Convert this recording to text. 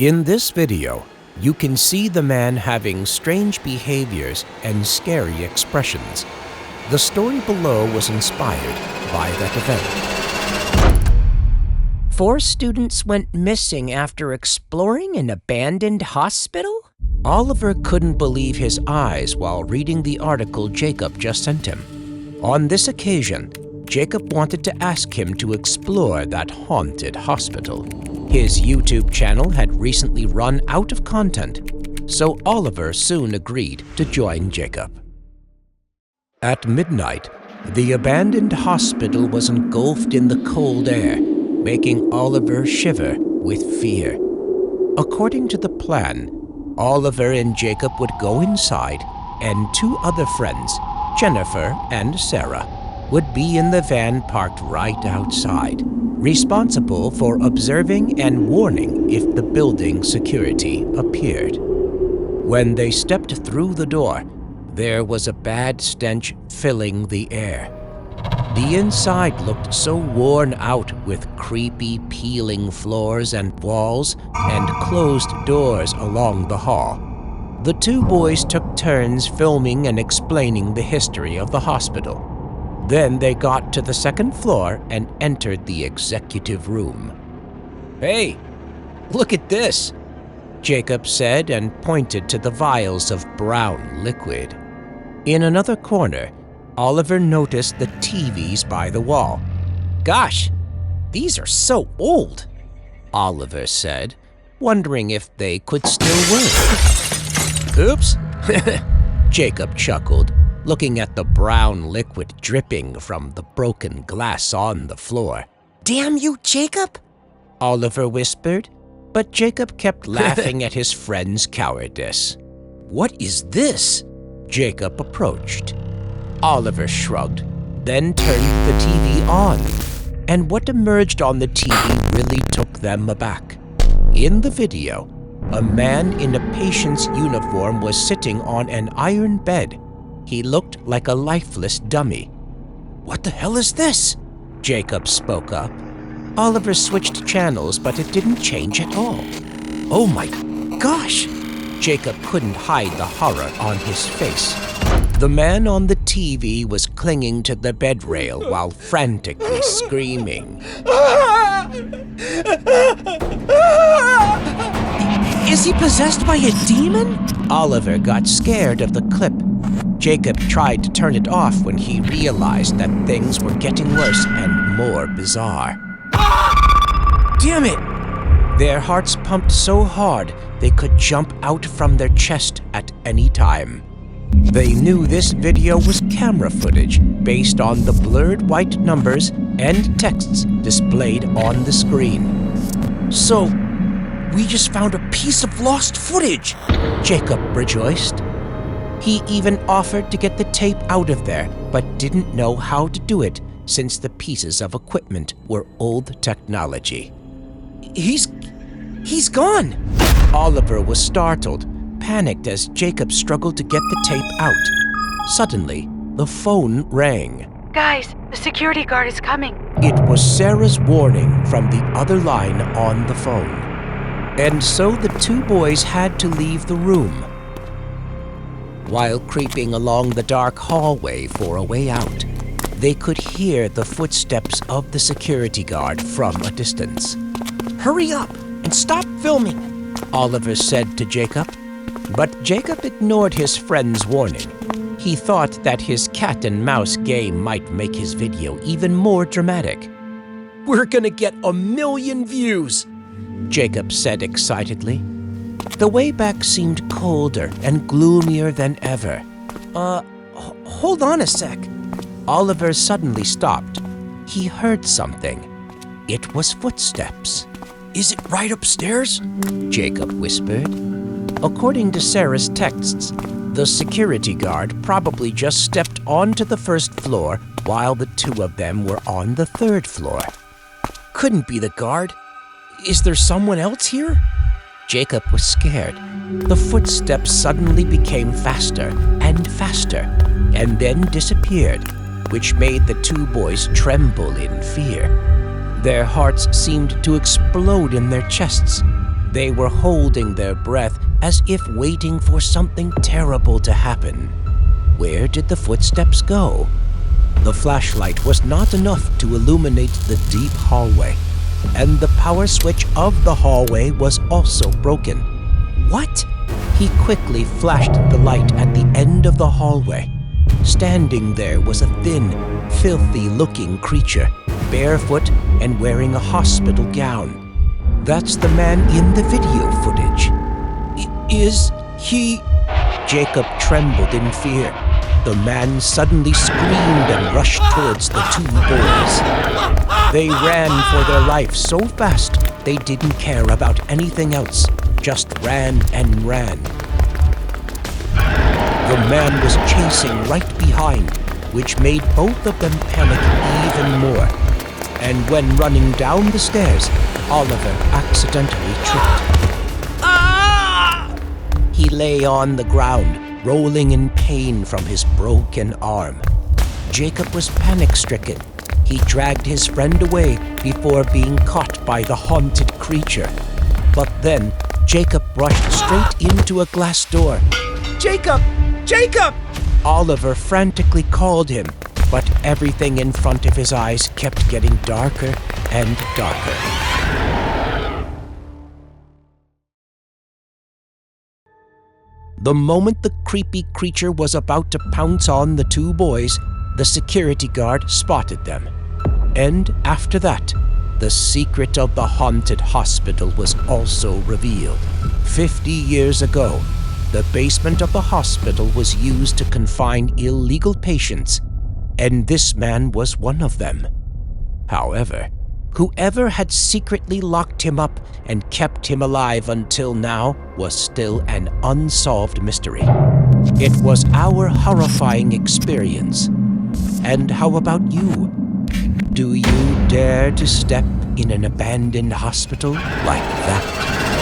In this video, you can see the man having strange behaviors and scary expressions. The story below was inspired by that event. 4 students went missing after exploring an abandoned hospital? Oliver couldn't believe his eyes while reading the article Jacob just sent him. On this occasion, Jacob wanted to ask him to explore that haunted hospital. His YouTube channel had recently run out of content, so Oliver soon agreed to join Jacob. At midnight, the abandoned hospital was engulfed in the cold air, making Oliver shiver with fear. According to the plan, Oliver and Jacob would go inside, and 2 other friends, Jennifer and Sarah, would be in the van parked right outside, responsible for observing and warning if the building security appeared. When they stepped through the door, there was a bad stench filling the air. The inside looked so worn out with creepy peeling floors and walls and closed doors along the hall. The 2 boys took turns filming and explaining the history of the hospital. Then they got to the 2nd floor and entered the executive room. "Hey, look at this," Jacob said and pointed to the vials of brown liquid. In another corner, Oliver noticed the TVs by the wall. Gosh, these are so old, Oliver said, wondering if they could still work. "Oops," Jacob chuckled, looking at the brown liquid dripping from the broken glass on the floor. "Damn you, Jacob," Oliver whispered, but Jacob kept laughing at his friend's cowardice. "What is this?" Jacob approached. Oliver shrugged, then turned the TV on, and what emerged on the TV really took them aback. In the video, a man in a patient's uniform was sitting on an iron bed. He looked like a lifeless dummy. "What the hell is this?" Jacob spoke up. Oliver switched channels, but it didn't change at all. "Oh my gosh!" Jacob couldn't hide the horror on his face. The man on the TV was clinging to the bed rail while frantically screaming. "Is he possessed by a demon?" Oliver got scared of the clip. Jacob tried to turn it off when he realized that things were getting worse and more bizarre. Damn it! Their hearts pumped so hard they could jump out from their chest at any time. They knew this video was camera footage based on the blurred white numbers and texts displayed on the screen. "So, we just found a piece of lost footage!" Jacob rejoiced. He even offered to get the tape out of there, but didn't know how to do it since the pieces of equipment were old technology. He's gone!" Oliver was startled, panicked as Jacob struggled to get the tape out. Suddenly, the phone rang. "Guys, the security guard is coming." It was Sarah's warning from the other line on the phone. And so the 2 boys had to leave the room. While creeping along the dark hallway for a way out, they could hear the footsteps of the security guard from a distance. "Hurry up and stop filming," Oliver said to Jacob. But Jacob ignored his friend's warning. He thought that his cat and mouse game might make his video even more dramatic. "We're gonna get 1 million views," Jacob said excitedly. The way back seemed colder and gloomier than ever. Hold on a sec." Oliver suddenly stopped. He heard something. It was footsteps. "Is it right upstairs?" Jacob whispered. According to Sarah's texts, the security guard probably just stepped onto the 1st floor while the 2 of them were on the 3rd floor. "Couldn't be the guard. Is there someone else here?" Jacob was scared. The footsteps suddenly became faster and faster, and then disappeared, which made the 2 boys tremble in fear. Their hearts seemed to explode in their chests. They were holding their breath as if waiting for something terrible to happen. Where did the footsteps go? The flashlight was not enough to illuminate the deep hallway, and the power switch of the hallway was also broken. What? He quickly flashed the light at the end of the hallway. Standing there was a thin, filthy-looking creature, barefoot and wearing a hospital gown. That's the man in the video footage. Is he? Jacob trembled in fear. The man suddenly screamed and rushed towards the two boys. They ran for their life so fast they didn't care about anything else, just ran and ran. The man was chasing right behind, which made both of them panic even more. And when running down the stairs, Oliver accidentally tripped. Ah! He lay on the ground, rolling in pain from his broken arm. Jacob was panic-stricken. He dragged his friend away before being caught by the haunted creature. But then, Jacob rushed straight into a glass door. "Jacob! Jacob!" Oliver frantically called him, but everything in front of his eyes kept getting darker and darker. The moment the creepy creature was about to pounce on the two boys, the security guard spotted them. And after that, the secret of the haunted hospital was also revealed. 50 years ago, the basement of the hospital was used to confine illegal patients, and this man was one of them. However, whoever had secretly locked him up and kept him alive until now was still an unsolved mystery. It was our horrifying experience. And how about you? Do you dare to step in an abandoned hospital like that?